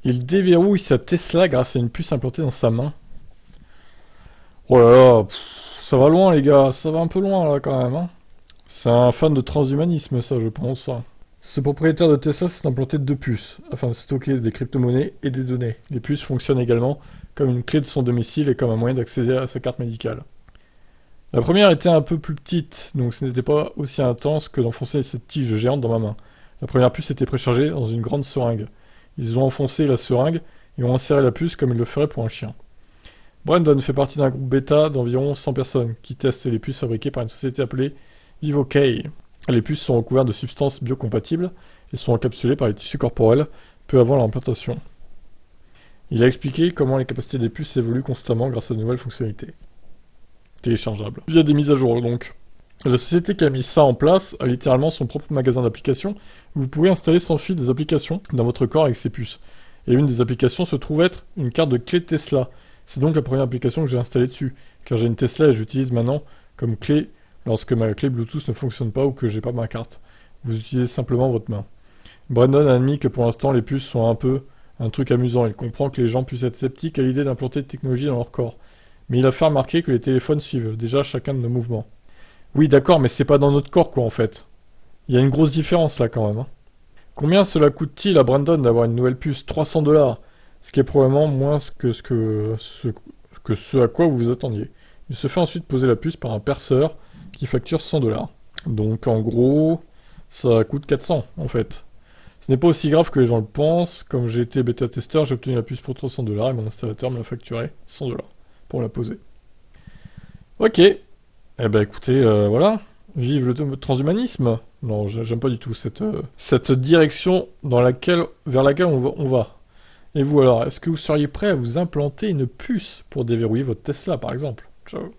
Il déverrouille sa Tesla grâce à une puce implantée dans sa main. Oh là là, ça va loin les gars, ça va un peu loin là quand même. Hein. C'est un fan de transhumanisme ça je pense. Ce propriétaire de Tesla s'est implanté 2 puces, afin de stocker des crypto-monnaies et des données. Les puces fonctionnent également comme une clé de son domicile et comme un moyen d'accéder à sa carte médicale. La première était un peu plus petite, donc ce n'était pas aussi intense que d'enfoncer cette tige géante dans ma main. La première puce était préchargée dans une grande seringue. Ils ont enfoncé la seringue et ont inséré la puce comme ils le feraient pour un chien. Brandon fait partie d'un groupe bêta d'environ 100 personnes qui testent les puces fabriquées par une société appelée VivoKey. Les puces sont recouvertes de substances biocompatibles et sont encapsulées par les tissus corporels peu avant leur implantation. Il a expliqué comment les capacités des puces évoluent constamment grâce à de nouvelles fonctionnalités. Téléchargeables. Via des mises à jour donc. La société qui a mis ça en place a littéralement son propre magasin d'applications où vous pouvez installer sans fil des applications dans votre corps avec ces puces. Et une des applications se trouve être une carte de clé Tesla. C'est donc la première application que j'ai installée dessus, car j'ai une Tesla et j'utilise maintenant comme clé lorsque ma clé Bluetooth ne fonctionne pas ou que j'ai pas ma carte. Vous utilisez simplement votre main. Brandon a admis que pour l'instant les puces sont un peu un truc amusant. Il comprend que les gens puissent être sceptiques à l'idée d'implanter de technologie dans leur corps. Mais il a fait remarquer que les téléphones suivent déjà chacun de nos mouvements. Oui d'accord, mais c'est pas dans notre corps quoi en fait. Il y a une grosse différence là quand même. Hein. Combien cela coûte-t-il à Brandon d'avoir une nouvelle puce? 300 $. Ce qui est probablement moins que ce à quoi vous vous attendiez. Il se fait ensuite poser la puce par un perceur qui facture 100 $. Donc en gros, ça coûte 400 en fait. Ce n'est pas aussi grave que les gens le pensent. Comme j'ai été bêta-testeur, j'ai obtenu la puce pour 300 $ et mon installateur me l'a facturé 100 $ pour la poser. Ok. Eh ben écoutez, voilà. Vive le transhumanisme. Non, j'aime pas du tout cette direction vers laquelle on va. Et vous alors, est-ce que vous seriez prêt à vous implanter une puce pour déverrouiller votre Tesla par exemple? Ciao.